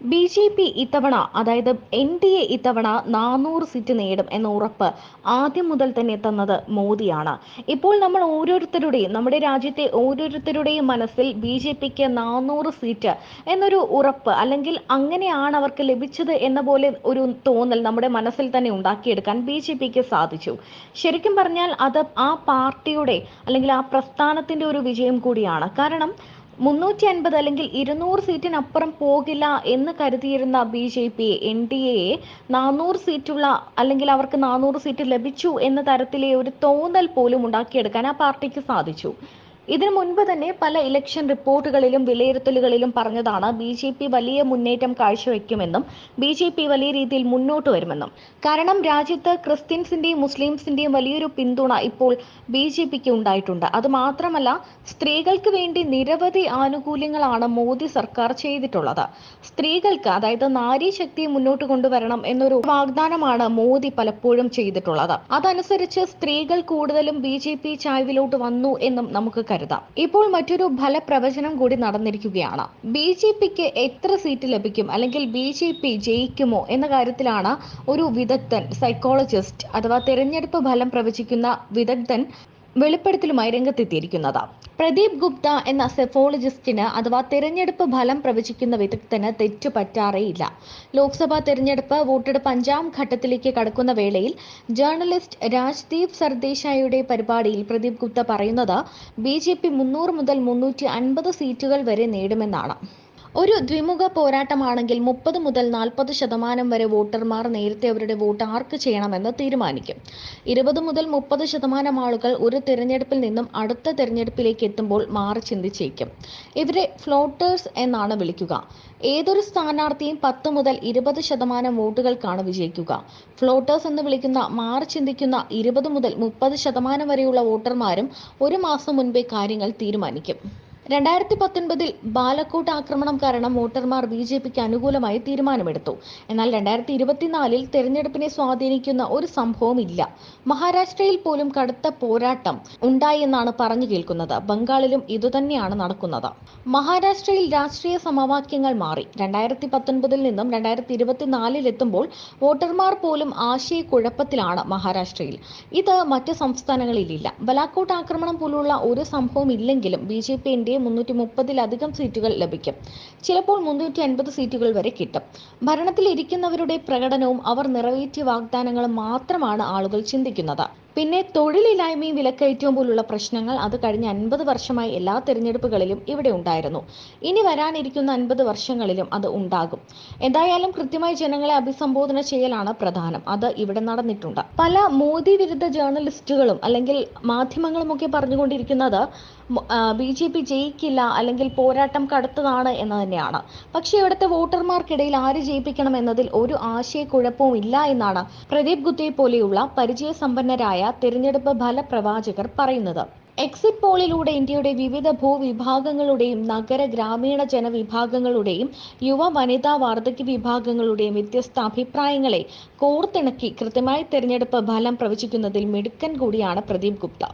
BJP ഇത്തവണ അതായത് NDA ഇത്തവണ 400 സീറ്റ് നേടും എന്ന ഉറപ്പ് ആദ്യം മുതൽ തന്നെ തന്നത് മോദിയാണ്. ഇപ്പോൾ നമ്മൾ ഓരോരുത്തരുടെയും നമ്മുടെ രാജ്യത്തെ ഓരോരുത്തരുടെയും മനസ്സിൽ ബി.ജെ.പിക്ക് 400 സീറ്റ് എന്നൊരു ഉറപ്പ് അല്ലെങ്കിൽ അങ്ങനെയാണ് അവർക്ക് ലഭിച്ചത് എന്ന പോലെ ഒരു തോന്നൽ നമ്മുടെ മനസ്സിൽ തന്നെ ഉണ്ടാക്കിയെടുക്കാൻ ബി.ജെ.പിക്ക് സാധിച്ചു. ശരിക്കും പറഞ്ഞാൽ അത് ആ പാർട്ടിയുടെ അല്ലെങ്കിൽ ആ പ്രസ്ഥാനത്തിന്റെ ഒരു വിജയം കൂടിയാണ്. കാരണം 350 അല്ലെങ്കിൽ 200 സീറ്റിനപ്പുറം പോകില്ല എന്ന് കരുതിയിരുന്ന ബി.ജെ.പി എൻ.ഡി.എയെ 400 സീറ്റുള്ള അല്ലെങ്കിൽ അവർക്ക് 400 സീറ്റ് ലഭിച്ചു എന്ന തരത്തിലെ ഒരു തോന്നൽ പോലും ഉണ്ടാക്കിയെടുക്കാൻ ആ പാർട്ടിക്ക് സാധിച്ചു. ഇതിനു മുൻപ് തന്നെ പല ഇലക്ഷൻ റിപ്പോർട്ടുകളിലും വിലയിരുത്തലുകളിലും പറഞ്ഞതാണ് ബി.ജെ.പി വലിയ മുന്നേറ്റം കാഴ്ചവെക്കുമെന്നും ബി.ജെ.പി വലിയ രീതിയിൽ മുന്നോട്ട് വരുമെന്നും. കാരണം രാജ്യത്ത് ക്രിസ്ത്യൻസിന്റെയും മുസ്ലിംസിന്റെയും വലിയൊരു പിന്തുണ ഇപ്പോൾ ബി.ജെ.പിക്ക് ഉണ്ടായിട്ടുണ്ട്. അത് മാത്രമല്ല, സ്ത്രീകൾക്ക് വേണ്ടി നിരവധി ആനുകൂല്യങ്ങളാണ് മോദി സർക്കാർ ചെയ്തിട്ടുള്ളത്. സ്ത്രീകൾക്ക് അതായത് നാരി ശക്തിയെ മുന്നോട്ട് കൊണ്ടുവരണം എന്നൊരു വാഗ്ദാനമാണ് മോദി പലപ്പോഴും ചെയ്തിട്ടുള്ളത്. അതനുസരിച്ച് സ്ത്രീകൾ കൂടുതലും ബി.ജെ.പി ചായ്വിലോട്ട് വന്നു എന്നും നമുക്ക് കരുതാം. ഇപ്പോൾ മറ്റൊരു ഫലപ്രവചനം കൂടി നടന്നിരിക്കുകയാണ്. ബി.ജെ.പിക്ക് എത്ര സീറ്റ് ലഭിക്കും അല്ലെങ്കിൽ ബി.ജെ.പി ജയിക്കുമോ എന്ന കാര്യത്തിലാണ് ഒരു വിദഗ്ധൻ, സൈക്കോളജിസ്റ്റ് അഥവാ തെരഞ്ഞെടുപ്പ് ഫലം പ്രവചിക്കുന്ന വിദഗ്ധൻ വെളിപ്പെടുത്തലുമായി രംഗത്തെത്തിയിരിക്കുന്നത്. പ്രദീപ് ഗുപ്ത എന്ന സെഫോളജിസ്റ്റിന് അഥവാ തെരഞ്ഞെടുപ്പ് ഫലം പ്രവചിക്കുന്ന വിദഗ്ധന് തെറ്റു പറ്റാറേയില്ല. ലോക്സഭാ തെരഞ്ഞെടുപ്പ് വോട്ടെടുപ്പ് 5ാം ഘട്ടത്തിലേക്ക് കടക്കുന്ന വേളയിൽ ജേർണലിസ്റ്റ് രാജ്ദീപ് സർദേശായിയുടെ പരിപാടിയിൽ പ്രദീപ് ഗുപ്ത പറയുന്നത് ബി.ജെ.പി 300 മുതൽ 350 സീറ്റുകൾ വരെ നേടുമെന്നാണ്. ഒരു ദ്വിമുഖ പോരാട്ടമാണെങ്കിൽ 30 മുതൽ 40% വരെ വോട്ടർമാർ നേരത്തെ അവരുടെ വോട്ട് ആർക്ക് ചെയ്യണമെന്ന് തീരുമാനിക്കും. 20 മുതൽ 30% ആളുകൾ ഒരു തിരഞ്ഞെടുപ്പിൽ നിന്നും അടുത്ത തിരഞ്ഞെടുപ്പിലേക്ക് എത്തുമ്പോൾ മാറി ചിന്തിച്ചേക്കും. ഇവരെ ഫ്ലോട്ടേഴ്സ് എന്നാണ് വിളിക്കുക. ഏതൊരു സ്ഥാനാർത്ഥിയും 10 മുതൽ 20% വോട്ടുകൾക്കാണ് വിജയിക്കുക. ഫ്ലോട്ടേഴ്സ് എന്ന് വിളിക്കുന്ന മാറി ചിന്തിക്കുന്ന 20 മുതൽ 30% വരെയുള്ള വോട്ടർമാരും ഒരു മാസം മുൻപേ കാര്യങ്ങൾ തീരുമാനിക്കും. 2019 ബാലക്കോട്ട് ആക്രമണം കാരണം വോട്ടർമാർ ബി.ജെ.പിക്ക് അനുകൂലമായി തീരുമാനമെടുത്തു. എന്നാൽ 2024 തെരഞ്ഞെടുപ്പിനെ സ്വാധീനിക്കുന്ന ഒരു സംഭവം ഇല്ല. മഹാരാഷ്ട്രയിൽ പോലും കടുത്ത പോരാട്ടം ഉണ്ടായി എന്നാണ് പറഞ്ഞു കേൾക്കുന്നത്. ബംഗാളിലും ഇതുതന്നെയാണ് നടക്കുന്നത്. മഹാരാഷ്ട്രയിൽ രാഷ്ട്രീയ സമവാക്യങ്ങൾ മാറി. 2019 നിന്നും 2024 എത്തുമ്പോൾ വോട്ടർമാർ പോലും ആശയക്കുഴപ്പത്തിലാണ് മഹാരാഷ്ട്രയിൽ. ഇത് മറ്റ് സംസ്ഥാനങ്ങളിലില്ല. ബലാക്കോട്ട് ആക്രമണം പോലുള്ള ഒരു സംഭവം ഇല്ലെങ്കിലും ബി.ജെ.പി 330-ലധികം സീറ്റുകൾ ലഭിക്കും. ചിലപ്പോൾ 350 സീറ്റുകൾ വരെ കിട്ടും. ഭരണത്തിൽ ഇരിക്കുന്നവരുടെ പ്രകടനവും അവർ നിറവേറ്റിയ വാഗ്ദാനങ്ങളും മാത്രമാണ് ആളുകൾ ചിന്തിക്കുന്നത്. പിന്നെ തൊഴിലില്ലായ്മയും വിലക്കയറ്റവും പോലുള്ള പ്രശ്നങ്ങൾ അത് കഴിഞ്ഞ 50 വർഷമായി എല്ലാ തെരഞ്ഞെടുപ്പുകളിലും ഇവിടെ ഉണ്ടായിരുന്നു. ഇനി വരാനിരിക്കുന്ന 50 വർഷങ്ങളിലും അത് ഉണ്ടാകും. എന്തായാലും കൃത്യമായി ജനങ്ങളെ അഭിസംബോധന ചെയ്യലാണ് പ്രധാനം. അത് ഇവിടെ നടന്നിട്ടുണ്ട്. പല മോദി വിരുദ്ധ ജേർണലിസ്റ്റുകളും അല്ലെങ്കിൽ മാധ്യമങ്ങളുമൊക്കെ പറഞ്ഞുകൊണ്ടിരിക്കുന്നത് ബി.ജെ.പി ജയിക്കില്ല അല്ലെങ്കിൽ പോരാട്ടം കടുത്തതാണ് എന്ന് തന്നെയാണ്. പക്ഷേ ഇവിടുത്തെ വോട്ടർമാർക്കിടയിൽ ആര് ജയിപ്പിക്കണം എന്നതിൽ ഒരു ആശയക്കുഴപ്പവും ഇല്ല എന്നാണ് പ്രദീപ് ഗുപ്തയെ പോലെയുള്ള പരിചയസമ്പന്നരായ തിരഞ്ഞെടുപ്പ് ഫലപ്രവാചകർ പറയുന്നത്. എക്സിറ്റ് പോളിലൂടെ ഇന്ത്യയുടെ വിവിധ ഭൂവിഭാഗങ്ങളുടെയും നഗര ഗ്രാമീണ ജനവിഭാഗങ്ങളുടെയും യുവ വനിതാ വാർദ്ധക്യ വിഭാഗങ്ങളുടെയും വ്യത്യസ്ത അഭിപ്രായങ്ങളെ കോർത്തിണക്കി കൃത്യമായി തിരഞ്ഞെടുപ്പ് ഫലം പ്രവചിക്കുന്നതിൽ മിടുക്കൻ കൂടിയാണ് പ്രദീപ് ഗുപ്ത.